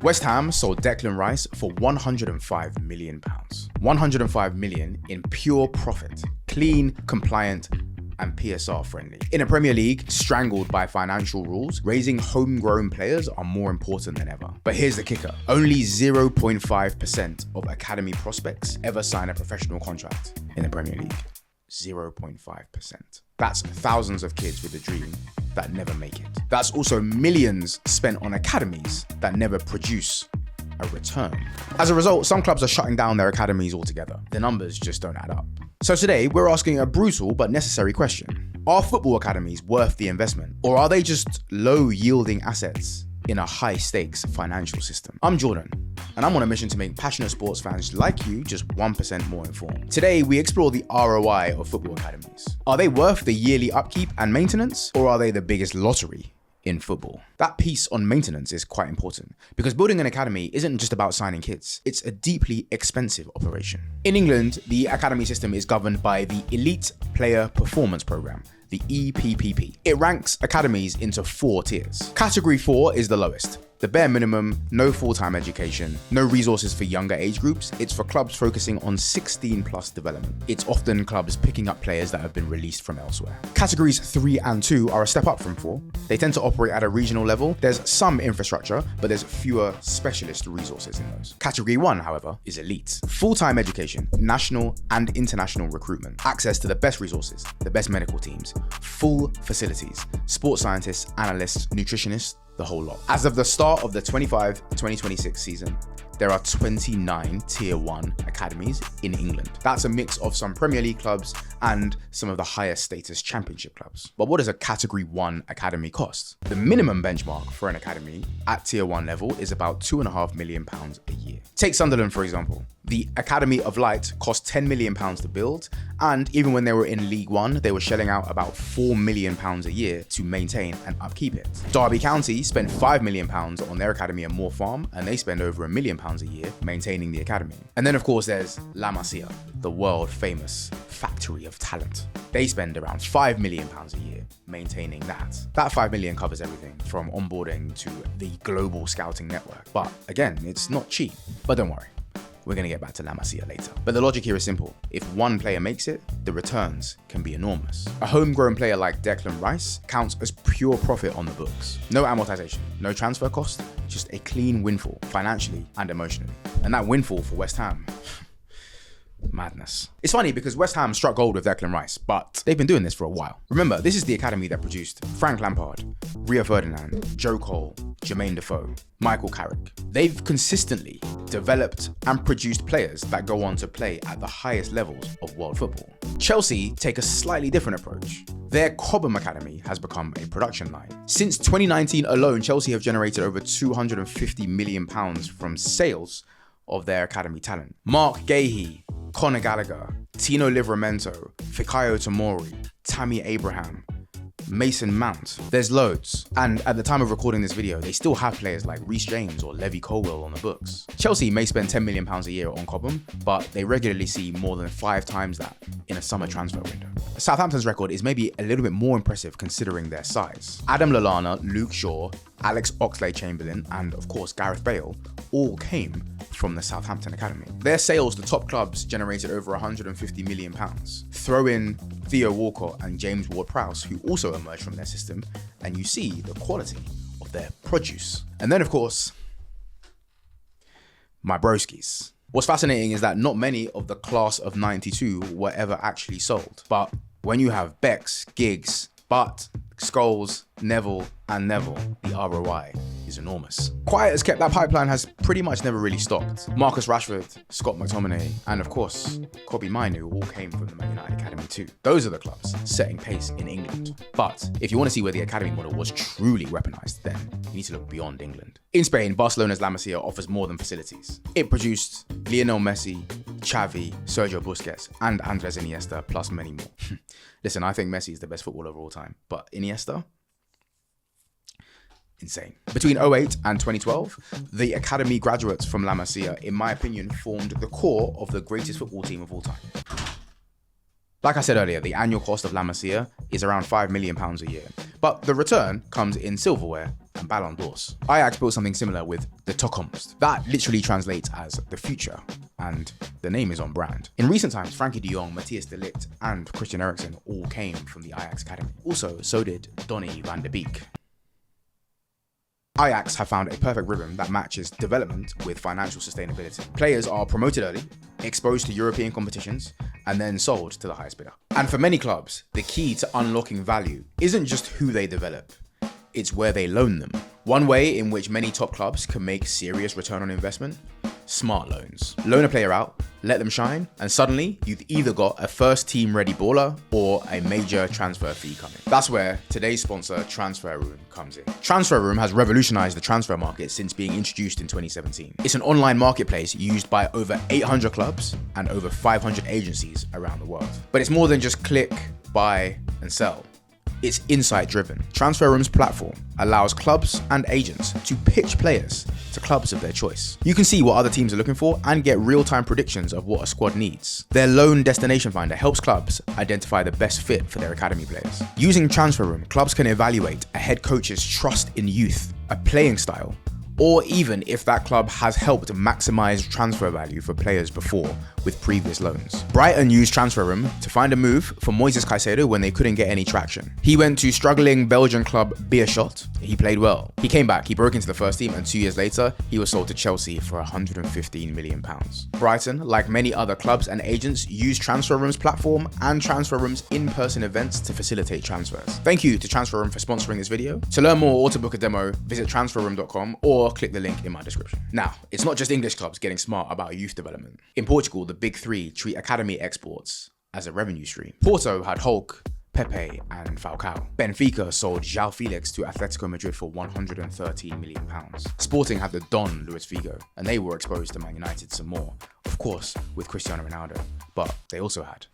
West Ham sold Declan Rice for £105 million. £105 million in pure profit, clean, compliant, and PSR friendly. In a Premier League strangled by financial rules, raising homegrown players are more important than ever. But here's the kicker. Only 0.5% of academy prospects ever sign a professional contract in the Premier League. 0.5%. That's thousands of kids with a dream that never make it. That's also millions spent on academies that never produce a return. As a result, some clubs are shutting down their academies altogether. The numbers just don't add up. So today, we're asking a brutal but necessary question. Are football academies worth the investment? Or are they just low-yielding assets in a high-stakes financial system? I'm Jordan, and I'm on a mission to make passionate sports fans like you just 1% more informed. Today, we explore the ROI of football academies. Are they worth the yearly upkeep and maintenance, or are they the biggest lottery in football? That piece on maintenance is quite important because building an academy isn't just about signing kids. It's a deeply expensive operation. In England, the academy system is governed by the Elite Player Performance Programme, the EPPP. It ranks academies into 4 tiers. Category 4 is the lowest. The bare minimum, no full-time education, no resources for younger age groups. It's for clubs focusing on 16+ development. It's often clubs picking up players that have been released from elsewhere. Categories 3 and 2 are a step up from 4. They tend to operate at a regional level. There's some infrastructure, but there's fewer specialist resources in those. Category 1, however, is elite. Full-time education, national and international recruitment, access to the best resources, the best medical teams, full facilities, sports scientists, analysts, nutritionists, the whole lot. As of the start of the 25-2026 season, there are 29 Tier 1 academies in England. That's a mix of some Premier League clubs and some of the highest status Championship clubs. But what does a Category 1 academy cost? The minimum benchmark for an academy at Tier 1 level is about £2.5 million a year. Take Sunderland, for example. The Academy of Light cost £10 million to build, and even when they were in League One, they were shelling out about £4 million a year to maintain and upkeep it. Derby County spent £5 million on their academy at Moor Farm, and they spend over £1 million a year maintaining the academy. And then of course there's La Masia, the world famous factory of talent. They spend around £5 million a year maintaining that. That $5 million covers everything from onboarding to the global scouting network. But again, it's not cheap. But don't worry, we're going to get back to La Masia later. But the logic here is simple. If one player makes it, the returns can be enormous. A homegrown player like Declan Rice counts as pure profit on the books. No amortization, no transfer cost, just a clean windfall financially and emotionally. And that windfall for West Ham, madness. It's funny because West Ham struck gold with Declan Rice, but they've been doing this for a while. Remember, this is the academy that produced Frank Lampard, Rio Ferdinand, Joe Cole, Jermaine Defoe, Michael Carrick. They've consistently developed and produced players that go on to play at the highest levels of world football. Chelsea take a slightly different approach. Their Cobham Academy has become a production line. Since 2019 alone, Chelsea have generated over £250 million from sales of their academy talent. Mark Gahey, Conor Gallagher, Tino Livramento, Fikayo Tomori, Tammy Abraham, Mason Mount. There's loads. And at the time of recording this video, they still have players like Reece James or Levy Colwill on the books. Chelsea may spend £10 million a year on Cobham, but they regularly see more than 5 times that in a summer transfer window. Southampton's record is maybe a little bit more impressive considering their size. Adam Lallana, Luke Shaw, Alex Oxlade-Chamberlain, and of course Gareth Bale all came from the Southampton Academy. Their sales to top clubs generated over £150 million. Throw in Theo Walcott and James Ward-Prowse, who also emerged from their system, and you see the quality of their produce. And then of course, my broskies. What's fascinating is that not many of the class of 92 were ever actually sold. But when you have Becks, Giggs, Butt, Scholes, Neville, and Neville, the ROI is enormous. Quiet as kept, that pipeline has pretty much never really stopped. Marcus Rashford, Scott McTominay, and of course, Kobbie Mainoo all came from the Man United Academy too. Those are the clubs setting pace in England. But if you want to see where the academy model was truly weaponized, then you need to look beyond England. In Spain, Barcelona's La Masia offers more than facilities. It produced Lionel Messi, Xavi, Sergio Busquets, and Andres Iniesta, plus many more. Listen, I think Messi is the best footballer of all time, but Iniesta? Insane. Between 2008 and 2012, the academy graduates from La Masia, in my opinion, formed the core of the greatest football team of all time. Like I said earlier, the annual cost of La Masia is around £5 million a year, but the return comes in silverware and Ballon d'Ors. Ajax built something similar with the Toekomst. That literally translates as the future, and the name is on brand. In recent times, Frankie de Jong, Matthias de Ligt, and Christian Eriksen all came from the Ajax Academy. Also, so did Donny van de Beek. Ajax have found a perfect rhythm that matches development with financial sustainability. Players are promoted early, exposed to European competitions, and then sold to the highest bidder. And for many clubs, the key to unlocking value isn't just who they develop, it's where they loan them. One way in which many top clubs can make serious return on investment: smart loans. Loan a player out, let them shine, and suddenly you've either got a first team ready baller or a major transfer fee coming. That's where today's sponsor, Transfer Room, comes in. Transfer Room has revolutionized the transfer market since being introduced in 2017. It's an online marketplace used by over 800 clubs and over 500 agencies around the world. But it's more than just click, buy, and sell. It's insight driven. Transfer Room's platform allows clubs and agents to pitch players to clubs of their choice. You can see what other teams are looking for and get real-time predictions of what a squad needs. Their loan destination finder helps clubs identify the best fit for their academy players. Using Transfer Room, clubs can evaluate a head coach's trust in youth, a playing style, or even if that club has helped maximize transfer value for players before with previous loans. Brighton used Transfer Room to find a move for Moises Caicedo when they couldn't get any traction. He went to struggling Belgian club Beerschot. He played well. He came back, he broke into the first team, and 2 years later, he was sold to Chelsea for £115 million. Brighton, like many other clubs and agents, used Transfer Room's platform and Transfer Room's in-person events to facilitate transfers. Thank you to Transfer Room for sponsoring this video. To learn more or to book a demo, visit transferroom.com or click the link in my description. Now, it's not just English clubs getting smart about youth development. In Portugal, the big three treat academy exports as a revenue stream. Porto had Hulk, Pepe, and Falcao. Benfica sold João Felix to Atletico Madrid for £113 million. Sporting had the Don Luis Figo, and they were exposed to Man United some more, of course with Cristiano Ronaldo, but they also had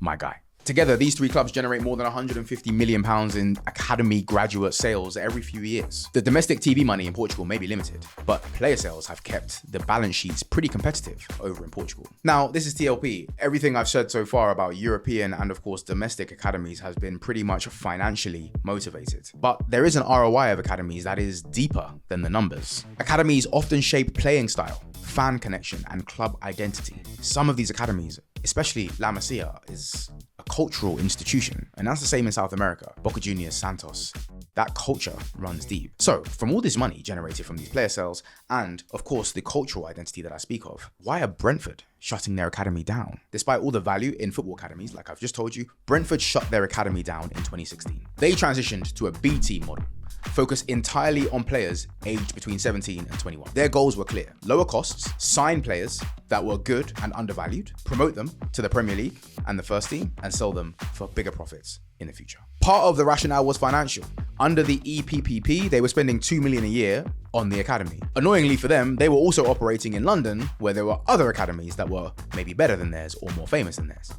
my guy. Together, these three clubs generate more than £150 million in academy graduate sales every few years. The domestic TV money in Portugal may be limited, but player sales have kept the balance sheets pretty competitive over in Portugal. Now, this is TLP. Everything I've said so far about European and of course domestic academies has been pretty much financially motivated. But there is an ROI of academies that is deeper than the numbers. Academies often shape playing style, fan connection, and club identity. Some of these academies, especially La Masia, is a cultural institution, and that's the same in South America. Boca Juniors, Santos, that culture runs deep. So from all this money generated from these player sales and of course the cultural identity that I speak of, why are Brentford shutting their academy down? Despite all the value in football academies, like I've just told you, Brentford shut their academy down in 2016. They transitioned to a B team model, focused entirely on players aged between 17 and 21. Their goals were clear: lower costs, sign players that were good and undervalued, promote them to the Premier League and the first team, and sell them for bigger profits in the future. Part of the rationale was financial. Under the EPPP, they were spending $2 million a year on the academy. Annoyingly for them, they were also operating in London, where there were other academies that were maybe better than theirs or more famous than theirs,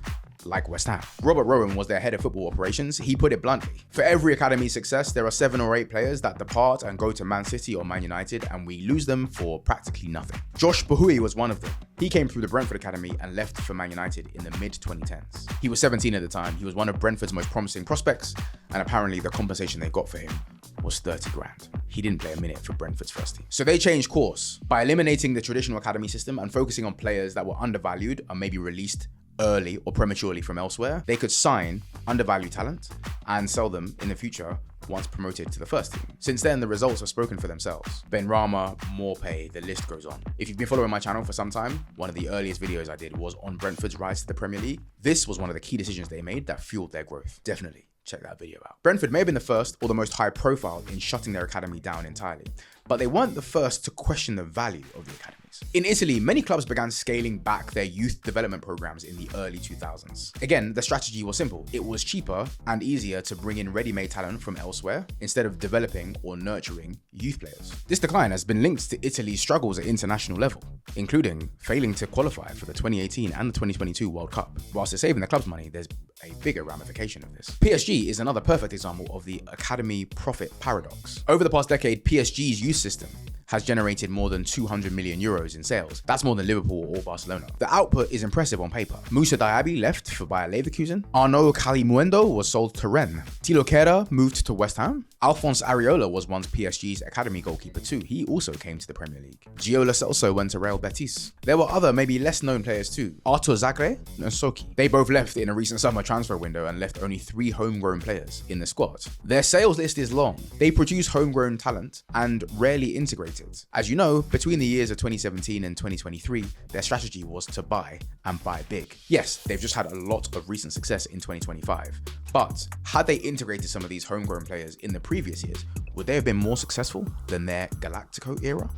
like West Ham. Robert Rowan was their head of football operations. He put it bluntly: for every academy success, there are 7 or 8 players that depart and go to Man City or Man United, and we lose them for practically nothing. Josh Bohui was one of them. He came through the Brentford Academy and left for Man United in the mid-2010s. He was 17 at the time. He was one of Brentford's most promising prospects, and apparently the compensation they got for him was 30 grand. He didn't play a minute for Brentford's first team. So they changed course by eliminating the traditional academy system and focusing on players that were undervalued and maybe released early or prematurely from elsewhere. They could sign undervalued talent and sell them in the future once promoted to the first team. Since then, the results have spoken for themselves. Benrahma, Morpay, the list goes on. If you've been following my channel for some time, one of the earliest videos I did was on Brentford's rise to the Premier League. This was one of the key decisions they made that fueled their growth. Definitely check that video out. Brentford may have been the first or the most high profile in shutting their academy down entirely, but they weren't the first to question the value of the academies. In Italy, many clubs began scaling back their youth development programs in the early 2000s. Again, the strategy was simple. It was cheaper and easier to bring in ready-made talent from elsewhere instead of developing or nurturing youth players. This decline has been linked to Italy's struggles at international level, including failing to qualify for the 2018 and the 2022 World Cup. Whilst it's saving the club's money, there's a bigger ramification of this. PSG is another perfect example of the academy profit paradox. Over the past decade, PSG's youth system has generated more than 200 million euros in sales. That's more than Liverpool or Barcelona. The output is impressive on paper. Moussa Diaby left for Bayer Leverkusen. Arnaud Calimundo was sold to Rennes. Thilo Kehrer moved to West Ham. Alphonse Areola was once PSG's academy goalkeeper too. He also came to the Premier League. Gio Lo Celso went to Real Betis. There were other, maybe less known players too. Artur Zagre and Soki. They both left in a recent summer transfer window and left only 3 homegrown players in the squad. Their sales list is long. They produce homegrown talent and rarely integrate it. As you know, between the years of 2017 and 2023, their strategy was to buy and buy big. Yes, they've just had a lot of recent success in 2025, but had they integrated some of these homegrown players in the previous years, would they have been more successful than their Galactico era?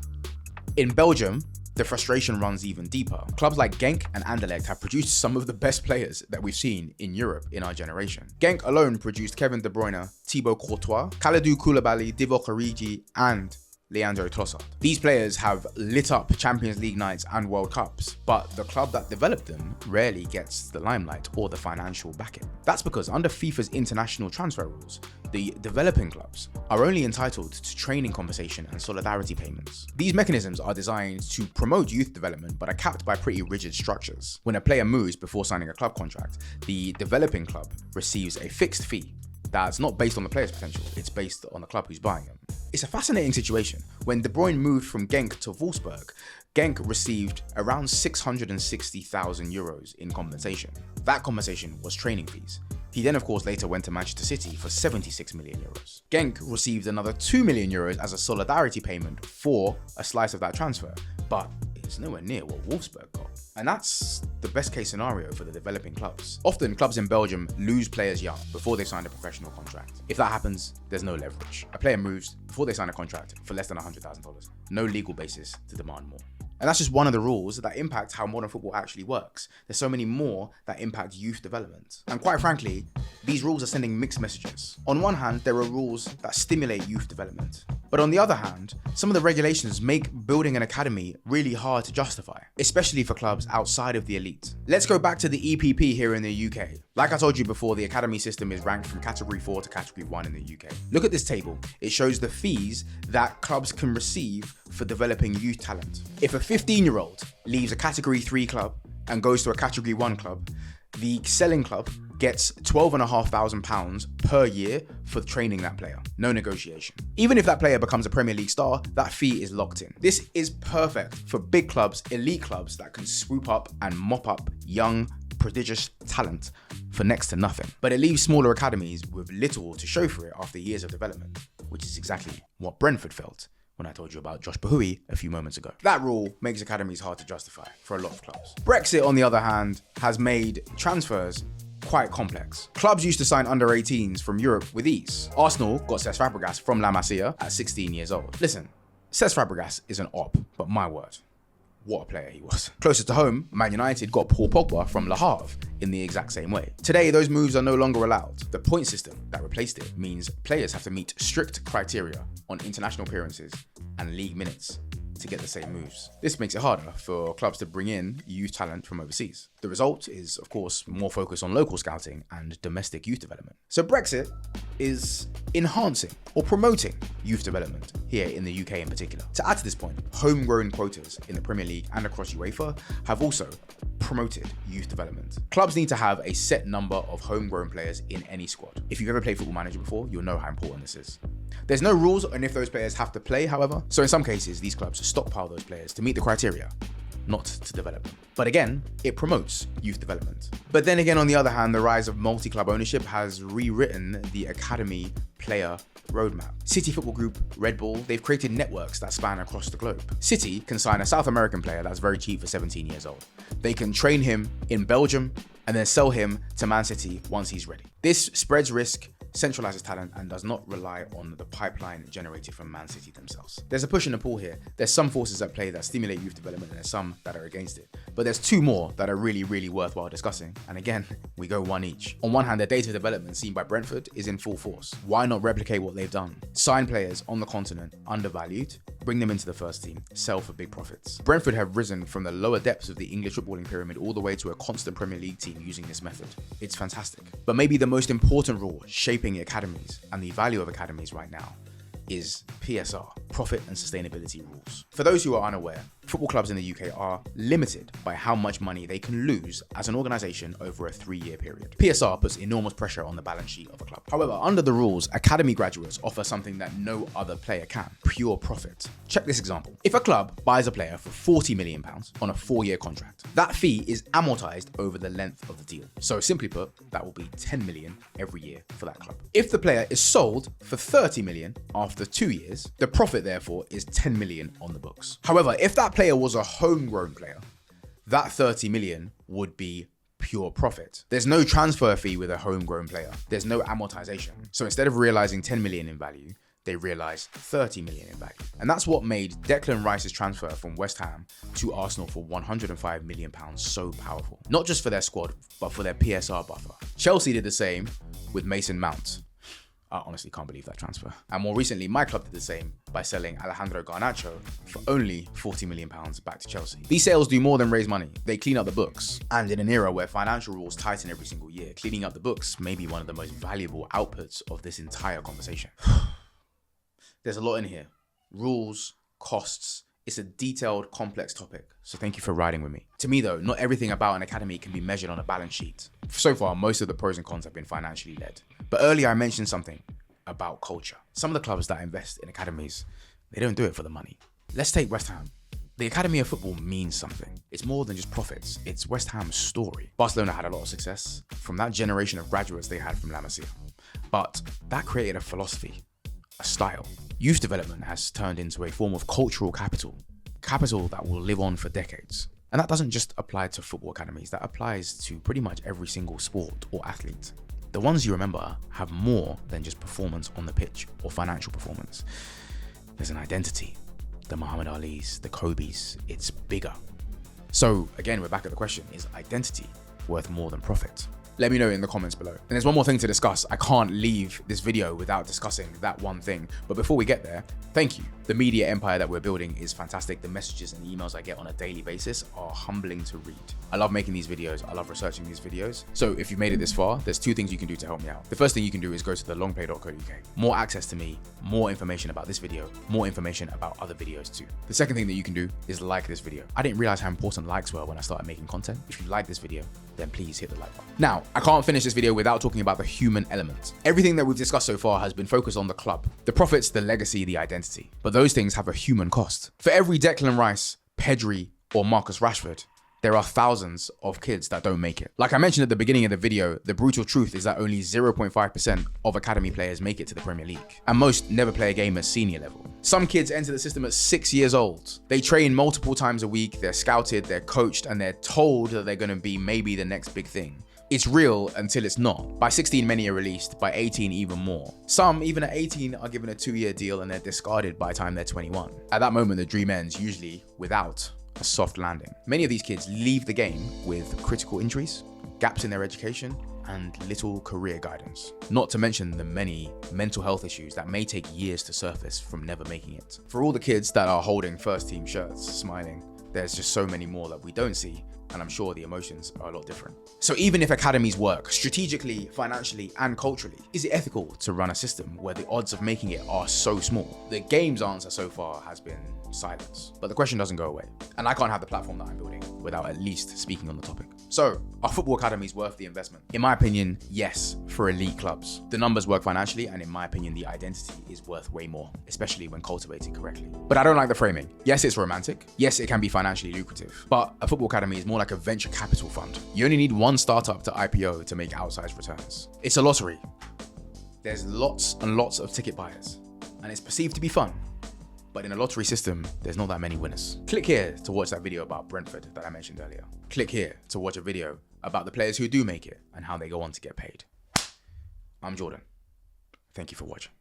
In Belgium, the frustration runs even deeper. Clubs like Genk and Anderlecht have produced some of the best players that we've seen in Europe in our generation. Genk alone produced Kevin De Bruyne, Thibaut Courtois, Kalidou Koulibaly, Divock Origi, and Leandro Trossard. These players have lit up Champions League nights and World Cups, but the club that developed them rarely gets the limelight or the financial backing. That's because under FIFA's international transfer rules, the developing clubs are only entitled to training compensation and solidarity payments. These mechanisms are designed to promote youth development but are capped by pretty rigid structures. When a player moves before signing a club contract, the developing club receives a fixed fee that's not based on the player's potential, it's based on the club who's buying them. It's a fascinating situation. When De Bruyne moved from Genk to Wolfsburg, Genk received around 660,000 euros in compensation. That compensation was training fees. He then, of course, later went to Manchester City for 76 million euros. Genk received another 2 million euros as a solidarity payment for a slice of that transfer, but it's nowhere near what Wolfsburg got. And that's the best case scenario for the developing clubs. Often, clubs in Belgium lose players young before they've signed a professional contract. If that happens, there's no leverage. A player moves before they sign a contract for less than $100,000. No legal basis to demand more. And that's just one of the rules that impact how modern football actually works. There's so many more that impact youth development. And quite frankly, these rules are sending mixed messages. On one hand, there are rules that stimulate youth development. But on the other hand, some of the regulations make building an academy really hard to justify, especially for clubs outside of the elite. Let's go back to the EPP here in the UK. Like I told you before, the academy system is ranked from category 4 to category 1 in the UK. Look at this table. It shows the fees that clubs can receive for developing youth talent. If a 15-year-old leaves a category 3 club and goes to a category 1 club, the selling club gets £12,500 per year for training that player. No negotiation. Even if that player becomes a Premier League star, that fee is locked in. This is perfect for big clubs, elite clubs that can swoop up and mop up young, prodigious talent for next to nothing. But it leaves smaller academies with little to show for it after years of development, which is exactly what Brentford felt when I told you about Josh Bahui a few moments ago. That rule makes academies hard to justify for a lot of clubs. Brexit, on the other hand, has made transfers quite complex. Clubs used to sign under 18s from Europe with ease. Arsenal got Cesc Fabregas from La Masia at 16 years old. Listen, Cesc Fabregas is an op, but my word, what a player he was. Closer to home, Man United got Paul Pogba from Le Havre in the exact same way. Today, those moves are no longer allowed. The point system that replaced it means players have to meet strict criteria on international appearances and league minutes to get the same moves. This makes it harder for clubs to bring in youth talent from overseas. The result is, of course, more focus on local scouting and domestic youth development. So Brexit is enhancing or promoting youth development here in the UK in particular. To add to this point, homegrown quotas in the Premier League and across UEFA have also promoted youth development. Clubs need to have a set number of homegrown players in any squad. If you've ever played Football Manager before, you'll know how important this is. There's no rules on if those players have to play, however, so in some cases, these clubs stockpile those players to meet the criteria, not to develop them. But again, it promotes youth development. But then again, on the other hand, the rise of multi-club ownership has rewritten the academy player roadmap. City Football Group, Red Bull, they've created networks that span across the globe. City can sign a South American player that's very cheap for 17 years old. They can train him in Belgium and then sell him to Man City once he's ready. This spreads risk, centralizes talent, and does not rely on the pipeline generated from Man City themselves. There's a push and a pull here. There's some forces at play that stimulate youth development, and there's some that are against it. But there's two more that are really worthwhile discussing. And again, we go one each. On one hand, the data development seen by Brentford is in full force. Why not replicate what they've done? Sign players on the continent undervalued, bring them into the first team, sell for big profits. Brentford have risen from the lower depths of the English footballing pyramid all the way to a constant Premier League team using this method. It's fantastic. But maybe the most important rule shaping academies and the value of academies right now is PSR, profit and sustainability rules. For those who are unaware, football clubs in the UK are limited by how much money they can lose as an organisation over a 3-year period. PSR puts enormous pressure on the balance sheet of a club. However, under the rules, academy graduates offer something that no other player can: pure profit. Check this example. If a club buys a player for £40 million on a 4-year contract, that fee is amortized over the length of the deal. So simply put, that will be 10 million every year for that club. If the player is sold for 30 million after 2 years, the profit therefore is 10 million on the books. However, if that player was a homegrown player, that 30 million would be pure profit. There's no transfer fee with a homegrown player. There's no amortization. So instead of realizing 10 million in value, they realized 30 million in value. And that's what made Declan Rice's transfer from West Ham to Arsenal for £105 million so powerful. Not just for their squad, but for their PSR buffer. Chelsea did the same with Mason Mount. I honestly can't believe that transfer. And more recently, my club did the same by selling Alejandro Garnacho for only £40 million back to Chelsea. These sales do more than raise money. They clean up the books. And in an era where financial rules tighten every single year, cleaning up the books may be one of the most valuable outputs of this entire conversation. There's a lot in here. Rules, costs. It's a detailed, complex topic, so thank you for riding with me. To me though, not everything about an academy can be measured on a balance sheet. So far, most of the pros and cons have been financially led. But earlier I mentioned something about culture. Some of the clubs that invest in academies, they don't do it for the money. Let's take West Ham. The Academy of Football means something. It's more than just profits. It's West Ham's story. Barcelona had a lot of success from that generation of graduates they had from La Masia. But that created a philosophy, a style. Youth development has turned into a form of cultural capital that will live on for decades. And that doesn't just apply to football academies, that applies to pretty much every single sport or athlete. The ones you remember have more than just performance on the pitch or financial performance. There's an identity. The Muhammad Ali's, the Kobe's, it's bigger. So again, we're back at the question, is identity worth more than profit? Let me know in the comments below. And there's one more thing to discuss. I can't leave this video without discussing that one thing. But before we get there, thank you. The media empire that we're building is fantastic. The messages and emails I get on a daily basis are humbling to read. I love making these videos. I love researching these videos. So if you've made it this far, there's 2 things you can do to help me out. The first thing you can do is go to thelongplay.co.uk. More access to me, more information about this video, more information about other videos too. The second thing that you can do is like this video. I didn't realize how important likes were when I started making content. If you like this video, then please hit the like button. Now, I can't finish this video without talking about the human element. Everything that we've discussed so far has been focused on the club, the profits, the legacy, the identity. But those things have a human cost. For every Declan Rice, Pedri, or Marcus Rashford, there are thousands of kids that don't make it. Like I mentioned at the beginning of the video, the brutal truth is that only 0.5% of academy players make it to the Premier League, and most never play a game at senior level. Some kids enter the system at 6 years old. They train multiple times a week, they're scouted, they're coached, and they're told that they're gonna be maybe the next big thing. It's real until it's not. By 16, many are released. By 18, even more. Some, even at 18, are given a 2-year deal and they're discarded by the time they're 21. At that moment, the dream ends, usually without a soft landing. Many of these kids leave the game with critical injuries, gaps in their education, and little career guidance. Not to mention the many mental health issues that may take years to surface from never making it. For all the kids that are holding first team shirts, smiling, there's just so many more that we don't see, and I'm sure the emotions are a lot different. So even if academies work strategically, financially, and culturally, is it ethical to run a system where the odds of making it are so small? The game's answer so far has been silence, but the question doesn't go away. And I can't have the platform that I'm building without at least speaking on the topic. So, are football academies worth the investment? In my opinion, yes, for elite clubs. The numbers work financially, and in my opinion, the identity is worth way more, especially when cultivated correctly. But I don't like the framing. Yes, it's romantic. Yes, it can be financially lucrative. But a football academy is more like a venture capital fund. You only need one startup to IPO to make outsized returns. It's a lottery. There's lots and lots of ticket buyers, and it's perceived to be fun. But in a lottery system, there's not that many winners. Click here to watch that video about Brentford that I mentioned earlier. Click here to watch a video about the players who do make it and how they go on to get paid. I'm Jordan. Thank you for watching.